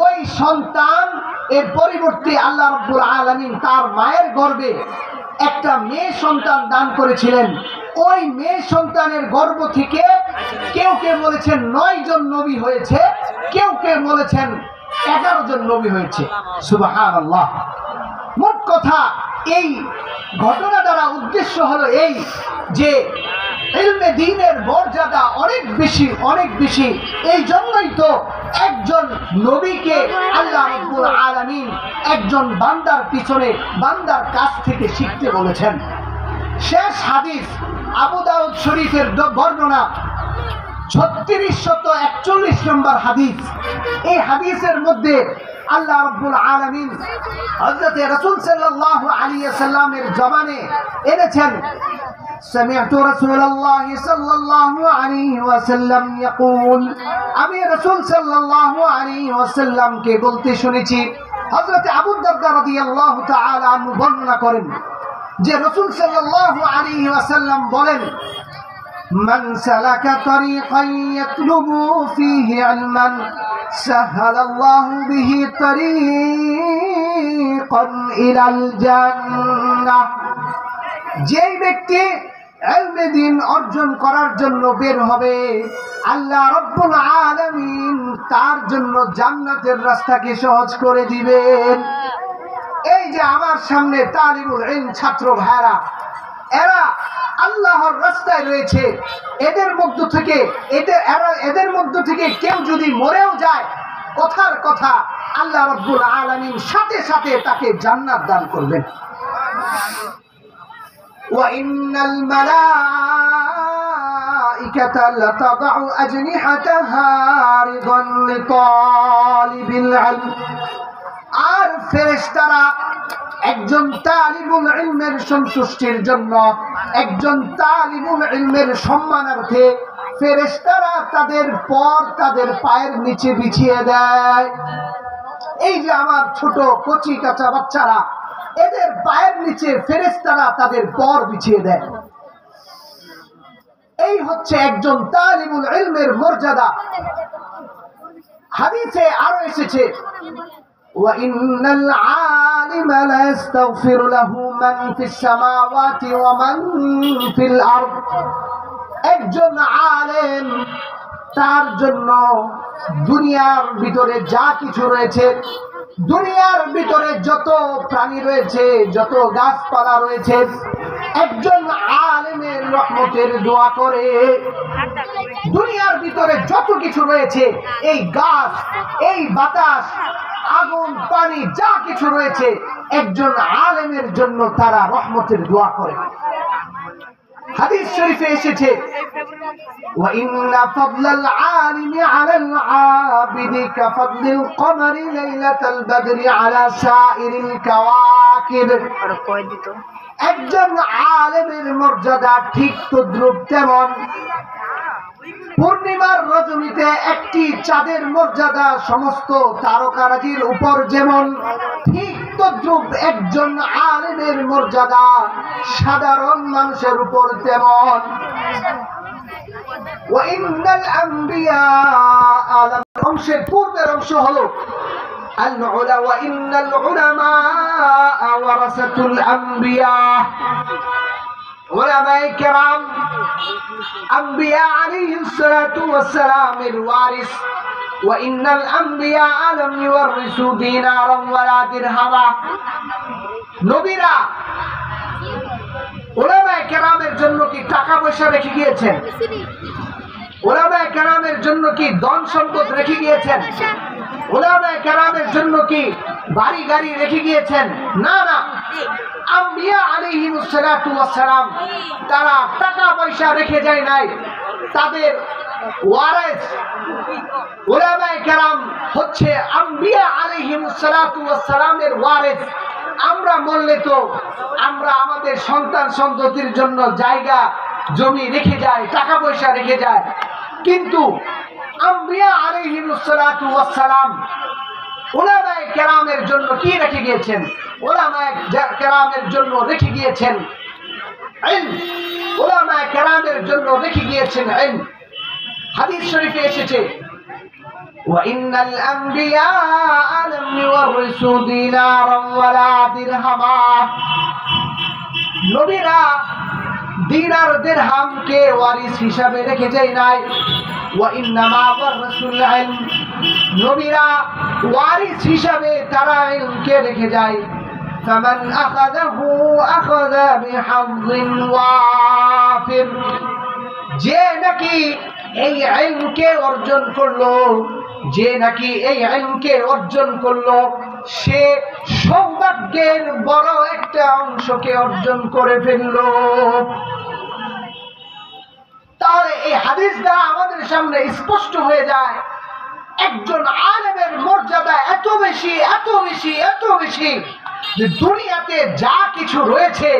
ওই সন্তান এর পরিবর্তে আল্লাহ রাব্বুল আলামিন তার মায়ের গর্ভে একটা মেয়ে সন্তান দান করেছিলেন। ওই মেয়ে সন্তানের গর্ভ থেকে কেউ কেউ বলেছেন 9 জন নবী হয়েছে, কেউ কেউ বলেছেন 11 জন নবী হয়েছে। সুবহানাল্লাহ। মোট কথা, এই ঘটনা দ্বারা উদ্দেশ্য হলো এই যে ইলমে দ্বীনের মর্যাদা অনেক বেশি, অনেক বেশি। এই জন্যই তো একজন নবীকে আল্লাহ রাব্বুল আলামিন একজন বান্দার পিছনে, বান্দার কাছ থেকে শিখতে বলেছেন। শেষ হাদিস, আবু দাউদ শরীফের বর্ণনা 3641 নম্বর হাদিস। এই হাদিসের মধ্যে আল্লাহ রাব্বুল আলামিন হযরত রাসূল সাল্লাল্লাহু আলাইহি ওয়াসাল্লামের জবানে এনেছেন, سمعت رسول الله صلى الله عليه وسلم يقول, আমি রাসূল সাল্লাল্লাহু আলাইহি ওয়াসাল্লাম কে বলতে শুনেছি। হযরত আবু দারদা রাদিয়াল্লাহু তাআলা আনহু বর্ণনা করেন যে রাসূল সাল্লাল্লাহু আলাইহি ওয়াসাল্লাম বলেন, من سلك طريقا يطلب فيه علما سهل الله به طريقا إلى الجنة। যেই ব্যক্তি ইলমে দ্বীন অর্জন করার জন্য বের হবে, আল্লাহ রাব্বুল আলামিন তার জন্য জান্নাতের রাস্তাকে সহজ করে দিবেন। এই যে আমার সামনে তালিবুল ইলম ছাত্র ভাইরা, এরা আল্লাহর রাস্তায় রয়েছে। এদের মধ্য থেকে কেউ যদি মরেও যায়, কথার কথা আল্লাহ রাব্বুল আলামিন সাথে সাথে তাকে জান্নাত দান করবেন। وَإِنَّ الْمَلَائِكَةَ لَتَضَعُ أَجْنِحَتَهَا رِضًا لِطَالِبِ الْعِلْمِ। আর ফেরেশতারা একজন তালিবুল ইলমের সন্তুষ্টির জন্য, একজন তালিবুল ইলমের সম্মানার্থে ফেরেশতারা তাদের পর তাদের পায়ের নিচে বিছিয়ে দেয়। এই যে আমার ছোট কচি কাঁচা বাচ্চারা, এদের পায়ের নিচে ফেরেশতারা তাদের পর বিছিয়ে দেয়। এই হচ্ছে একজন তালিবুল ইলমের মর্যাদা। হাদিসে আরো এসেছে, وَإِنَّ الْعَالِمَ لَيَسْتَغْفِرُ لَهُ مَنْ فِي السَّمَاوَاتِ وَمَنْ فِي الْأَرْضِ। একজন আলেম, তার জন্য দুনিয়ার ভিতরে যা কিছু রয়েছে, দুনিয়ার ভিতরে যত প্রাণী রয়েছে, যত গাছপালা রয়েছে, একজন আলেমের রহমতের দোয়া করে। দুনিয়ার ভিতরে যত কিছু রয়েছে, এই গাছ, এই বাতাস, আগুন, পানি, যা কিছু রয়েছে, একজন আলেমের জন্য তারা রহমতের দোয়া করে। হাদিস শরীফে এসেছে, وَإِنَّ فَضْلَ الْعَالِمِ عَلَى الْعَابِدِ كَفَضْلِ الْقَمَرِ لَيْلَةَ الْبَدْرِ عَلَى سَائِرِ الْكَوَاكِبِ। একজন আলেমের মর্যাদা ঠিক তদ্রূপ তেমন পূর্ণিমার রজনীতে একটি চাঁদের মর্যাদা সমস্ত তারকারাজির উপর যেমন, ঠিক তদ্রূপ একজন আলেমের মর্যাদা সাধারণ মানুষের উপর তেমন। ওয়াইন্নাল আম্বিয়া, অংশের পূর্বের অংশ হলো আল-উলা, ওয়াইন্নাল উলামা ওয়ারাসাতুল আম্বিয়া। উলামায়ে কেরাম আম্বিয়া আলাইহিস সালাতু ওয়াস সালামের ওয়ারিস। ওয়াইন্নাল আম্বিয়া লাম ইউরিসু দিনারান ওয়ালা দিরহামা। নবীরা উলামায়ে কেরামের জন্য কি টাকা পয়সা রেখে গিয়েছেন? উলামায়ে কেরামের জন্য কি ধন সম্পদ রেখে গিয়েছেন? উলামায়ে কেরামের জন্য কি বাড়ি গাড়ি রেখে গিয়েছেন? না না, আম্বিয়া আলাইহিমুস সালাতু ওয়াস সালাম তারা টাকা পয়সা রেখে যায় নাই। তাদের ওয়ারিস উলামায়ে কেরাম হচ্ছে আম্বিয়া আলাইহিমুস সালাতু ওয়াস সালামের ওয়ারিস। আমরা বললে তো আমরা আমাদের সন্তান সন্ততির জন্য জায়গা জমি রেখে যাই, টাকা পয়সা রেখে যায়, কিন্তু আম্বিয়া আলাইহিমুস সালাতু ওয়াস সালাম উলামায়ে কেরামের জন্য কি রেখে গিয়েছেন? উলামায়ে কেরামের জন্য রেখে গিয়েছেন ইলম। উলামায়ে কেরামের জন্য রেখে গিয়েছেন ইলম। হাদিস শরীফে এসেছে, وإن الأنبياء لم يورثوا دينارا ولا درهما নবীরা দিনার দিরহামকে ওয়ারিস হিসাবে রেখে যায় নাই ওয়াইন্নামা ওয়ারাসুল ইলম নবীরা ওয়ারিস হিসাবে তারা ইলমকে রেখে যায় ফামান আখাযাহু আখাযা বিহাযিন ওয়াফির যে নাকি এই ইলমকে অর্জন করলো যে নাকি এই ইলমকে অর্জন করলো সে সৌভাগ্যের বড় একটা অংশকে অর্জন করে ফেললো। তাহলে এই হাদিস দ্বারা আমাদের সামনে স্পষ্ট হয়ে যায় একজন আলেমের মর্যাদা এত বেশি এত বেশি এত বেশি যে দুনিয়াতে যা কিছু রয়েছে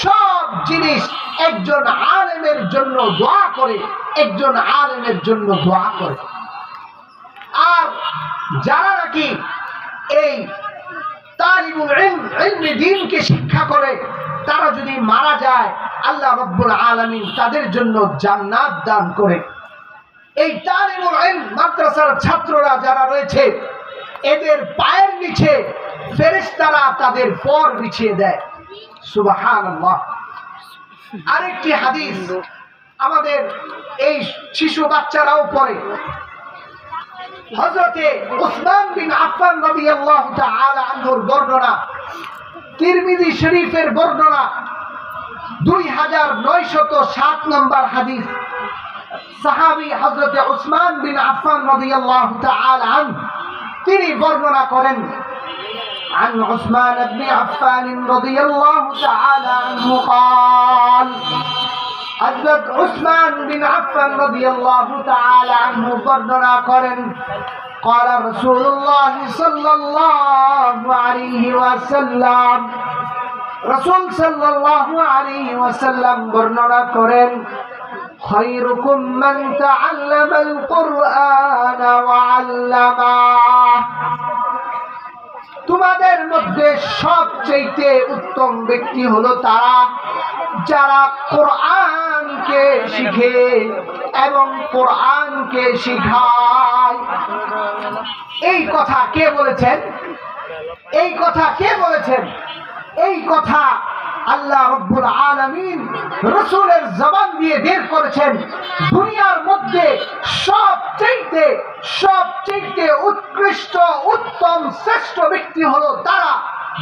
সব জিনিস একজন আলেমের জন্য দোয়া করে, একজন আলেমের জন্য দোয়া করে। আর যারা নাকি এই তালিবুল ইলম ইলমে দ্বীনকে শিক্ষা করে তারা যদি মারা যায় আল্লাহ রাব্বুল আলামিন তাদের জন্য জান্নাত দান করে। এই তালিবুল ইলম মাদ্রাসার ছাত্ররা যারা রয়েছে এদের পায়ের নিচে ফেরেশতারা তাদের পর বিছিয়ে দেয়। সুবহানাল্লাহ। আরেকটি হাদিস আমাদের এই শিশু বাচ্চারাও পড়ে। হযরতে উসমান বিন আফফান রাদিয়াল্লাহু তাআলা আনহুর বর্ণনা, তিরমিজি শরীফের বর্ণনা 2907 নম্বর হাদিস। সাহাবী হযরতে উসমান বিন আফফান রাদিয়াল্লাহু তাআলা আনহু তিনি বর্ণনা করেন عن عثمان بن عفان رضي الله تعالى عنه قال حضرت عثمان بن عفان رضي الله تعالى عنه বর্ণনা করেন قال رسول الله صلى الله عليه وسلم رسول صلى الله عليه وسلم বর্ণনা করেন خيركم من تعلم القرآن وعلمه তোমাদের মধ্যে সবচেয়ে উত্তম ব্যক্তি হলো তারা যারা কোরআনকে শিখে এবং কোরআনকে শিখায়। এই কথা কে বলেছেন? এই কথা কে বলেছেন? এই কথা আল্লাহ রাব্বুল আলামিন রাসূলের জবান দিয়ে বের করেছেন। দুনিয়ার মধ্যে সবচেয়ে উৎকৃষ্ট উত্তম শ্রেষ্ঠ ব্যক্তি হলো তারা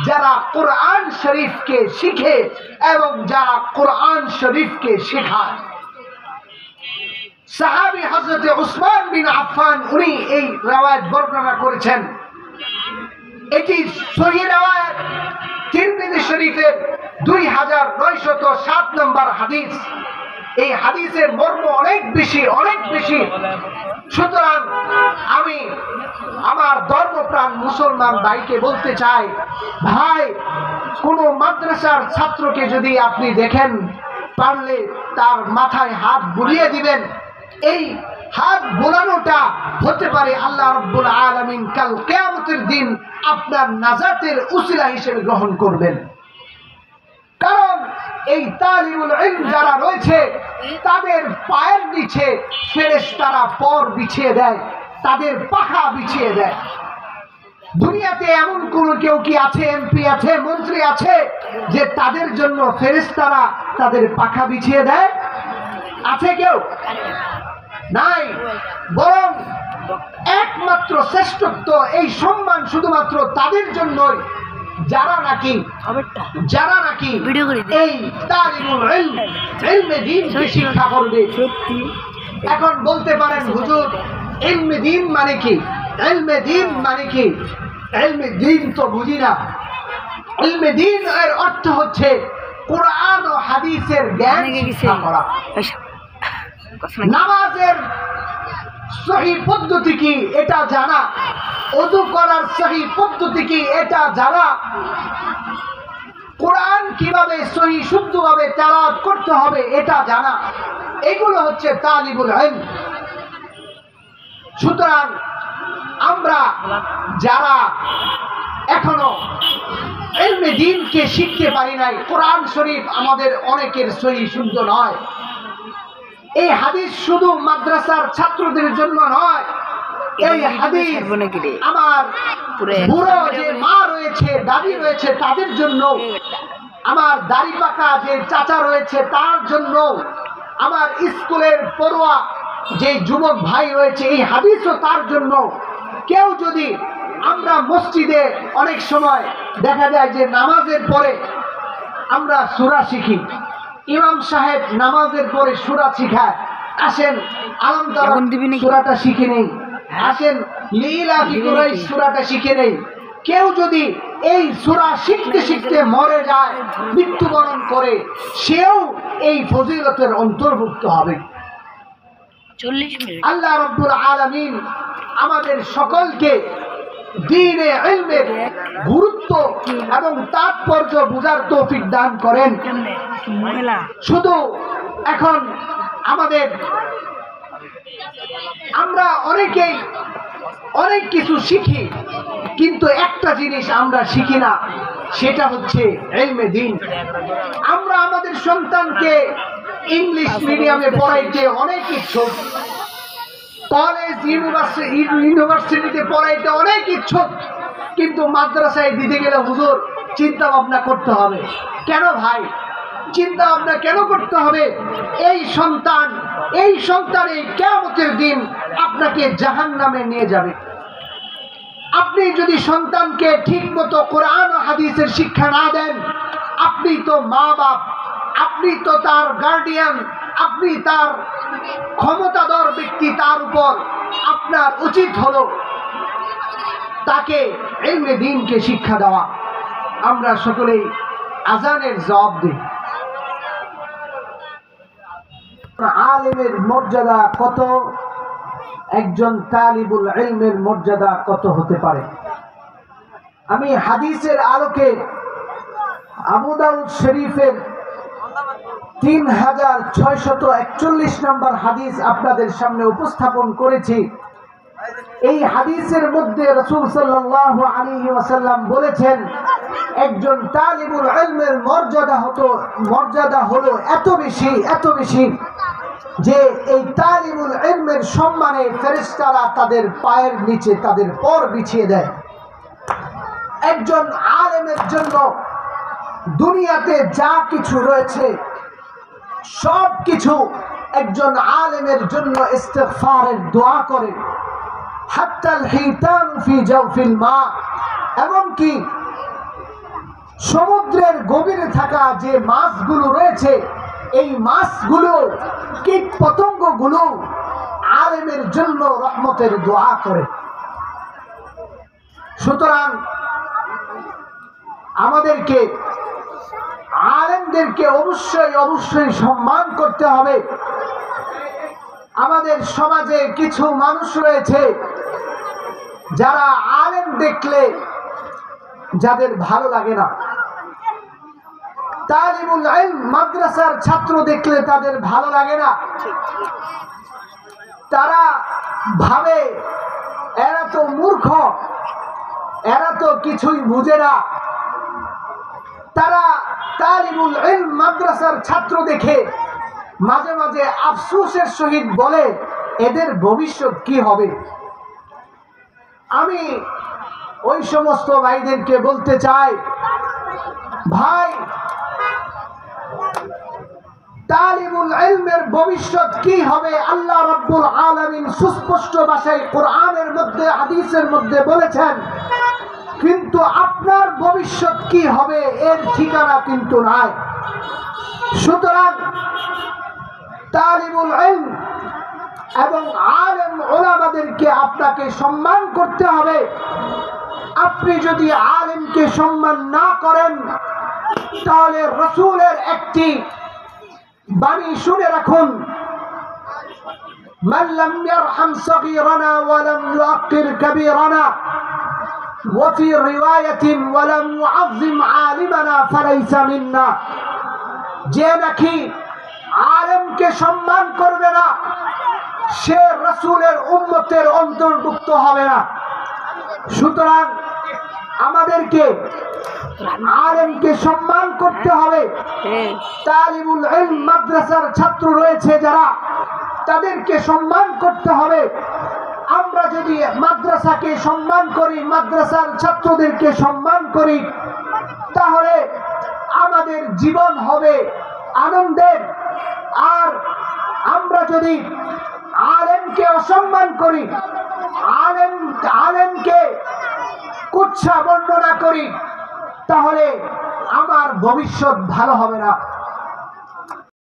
যারা কোরআন শরীফকে শিখে এবং যারা কোরআন শরীফকে শেখায়। সাহাবী হযরত উসমান বিন আফফান উনি এই riwayat বর্ণনা করেছেন। এটি সহিহ riwayat তিরমিজি শরীফের 2907 নম্বর হাদিস। এই হাদিসের মর্ম অনেক বেশি। সুতরাং আমি আমার ধর্মপ্রাণ মুসলমান ভাইকে বলতে চাই, ভাই কোন মাদ্রাসার ছাত্রকে যদি আপনি দেখেন পারলে তার মাথায় হাত বুলিয়ে দিবেন। এই হাত বোলানোটা হতে পারে আল্লাহ রাব্বুল আলামিন কাল কিয়ামতের দিন আপনার নাজাতের উসিলা হিসেবে গ্রহণ করবেন। কারণ এই তালিবুল ইলম যারা রয়েছে তাদের পায়ের নিচে ফেরেশতারা পর বিছিয়ে দেয়, তাদের পাখা বিছিয়ে দেয়। দুনিয়াতে এমন কেউ কি আছে, এমপি আছে, মন্ত্রী আছে যে তাদের জন্য ফেরেশতারা তাদের পাখা বিছিয়ে দেয়? আছে কেউ? নাই। বরং একমাত্র শ্রেষ্ঠত্ব, এই সম্মান শুধুমাত্র তাদের জন্যই যারা নাকি এই তালিবুল ইলম ইলমে দ্বীনকে শিক্ষা করবে। এখন বলতে পারেন হুজুর ইলমে দ্বীন মানে কি? ইলমে দ্বীন মানে কি? ইলমে দ্বীন তো বুঝি না। ইলমে দ্বীন এর অর্থ হচ্ছে কোরআন ও হাদিসের জ্ঞান শিক্ষা করা। নামাজের সহি পদ্ধতি কি এটা জানা, ওযু করার সহি পদ্ধতি কি এটা জানা, কোরআন কিভাবে সহি শুদ্ধভাবে তেলাওয়াত করতে হবে এটা জানা, এগুলো হচ্ছে তালিবুল ইলম। সুতরাং আমরা যারা এখনো ইলমে দ্বীনকে শিখতে পারি নাই, কোরআন শরীফ আমাদের অনেকের সহি শুদ্ধ নয়। এই হাদিস শুধু মাদ্রাসার ছাত্রদের জন্য নয়, এই হাদিস আমার বুড়ো যে মা রয়েছে, দাদি রয়েছে, তাদের জন্য, আমার দাড়ি পাকা যে চাচা রয়েছে তার জন্য, আমার স্কুলের পড়ুয়া যে যুবক ভাই রয়েছে, এই হাদিসও তার জন্য। কেউ যদি, আমরা মসজিদে অনেক সময় দেখা যায় যে নামাজের পরে আমরা সূরা শিখি, ইমাম সাহেব নামাজের পরে সূরা শিখায়, আসেন আলম তারা সূরাটা শিখে নেই, আসেন লিলাফি কুরাইশ সূরাটা শিখে নেই। কেউ যদি এই সূরা শিখতে শিখতে মরে যায়, মৃত্যুবরণ করে, সেও এই ফজিলতের অন্তর্ভুক্ত হবে। আল্লাহ রাব্বুল আলামিন আমাদের সকলকে দ্বীনে ইলমের গুরুত্ব এবং তাৎপর্য বুঝার তৌফিক দান করেন। শুধু এখন আমরা অনেকেই অনেক কিছু শিখি, কিন্তু একটা জিনিস আমরা শিখি না, সেটা হচ্ছে ইলমে দ্বীন। আমরা আমাদের সন্তানকে ইংলিশ মিডিয়ামে পড়াইতে অনেক ইচ্ছুক, কলেজ ইউনিভার্সিটিতে পড়াইতে অনেক ইচ্ছুক, কিন্তু মাদ্রাসায় দিতে গেলে হুজুর চিন্তা ভাবনা করতে হবে। কেন ভাই চিন্তা ভাবনা কেন করতে হবে? এই সন্তান এই কিয়ামতের দিন আপনাকে জাহান্নামে নিয়ে যাবে। আপনি যদি সন্তানকে ঠিক মতো কোরআন ও হাদিসের শিক্ষা না দেন, আপনি তো মা বাপ, আপনি তো তার গার্ডিয়ান, আপনি তার ক্ষমতাধর ব্যক্তি, তার উপর আপনার উচিত হলো তাকে ইলমে দ্বীনকে শিক্ষা দেওয়া। আমরা সকলেই আজানের জবাব দিই। আলেমের মর্যাদা কত, একজন তালিবুল ইলমের মর্যাদা কত হতে পারে? আমি হাদিসের আলোকে আবু দাউদ শরীফের 3641 নম্বর হাদিস আপনাদের সামনে উপস্থাপন করেছি। এই হাদিসের মধ্যে রাসূল সাল্লাল্লাহু আলাইহি ওয়াসাল্লাম বলেছেন, একজন তালিবুল ইলমের মর্যাদা হলো এত বেশি যে এই তালিবুল ইলমের সম্মানে ফেরেশতারা তাদের পায়ের নিচে তাদের পর বিছিয়ে দেয়। একজন আলেমের জন্য দুনিয়াতে যা কিছু রয়েছে সব কিছু একজন আলেমের জন্য ইস্তিগফারের দোয়া করে। হাত্তাল হিতান ফি জাওফিল মা, এমনকি সমুদ্রের গভীরে থাকা যে মাছগুলো রয়েছে, এই মাছগুলো, কীট পতঙ্গগুলো আলেমের জন্য রহমতের দোয়া করে। সুতরাং আমাদেরকে আলেমদেরকে অবশ্যই সম্মান করতে হবে। আমাদের সমাজে কিছু মানুষ রয়েছে যারা আলেম দেখলে যাদের ভালো লাগে না, তালিবুল ইলম মাদ্রাসার ছাত্র দেখলে তাদের ভালো লাগে না। তারা ভাবে এরা তো মূর্খ, এরা তো কিছুই বুঝে না। তারা তালিবুল ইলম মাদ্রাসার ছাত্র দেখে মাঝে মাঝে আফসোসের সহিত বলে, এদের ভবিষ্যৎ কি হবে? আমি ওই সমস্ত ভাইদেরকে বলতে চাই, ভাই, তালিবুল ইলমের ভবিষ্যৎ কি হবে আল্লাহ রাব্বুল আলামিন সুস্পষ্ট ভাষায় কোরআনের মধ্যে, হাদিসের মধ্যে বলেছেন, কিন্তু আপনার ভবিষ্যৎ কি হবে এর ঠিকানা কিন্তু নাই। সুতরাং তালিবুল ইলম এবং আলেম ওলামাদেরকে আপনাকে সম্মান করতে হবে। আপনি যদি আলেমকে সম্মান না করেন, তাহলে রাসূলের একটি বাণী শুনে রাখুন, মান লাম ইয়ারহাম সগীরানা ওয়া লাম ইউআক্কির কাবীরানা ওয়া ফি রিওয়ায়াতিন ওয়া লাম ইউআযযিম আলিমানা ফালাইসা মিন্না। যে নাকি আলেমকে সম্মান করবে না, সে রাসূলের উম্মতের অন্তর্ভুক্ত হবে না। সুতরাং আমাদেরকে আলেমকে সম্মান করতে হবে। তালিবুল ইলম মাদ্রাসার ছাত্র রয়েছে যারা, তাদেরকে সম্মান করতে হবে। আমরা যদি মাদ্রাসাকে সম্মান করি, মাদ্রাসার ছাত্রদেরকে সম্মান করি, তাহলে আমাদের জীবন হবে আনন্দের। আর আমরা যদি আলেমকে অসম্মান করি, আলেমকে কুৎসা বর্ণনা করি, তাহলে আমার ভবিষ্যৎ ভালো হবে না।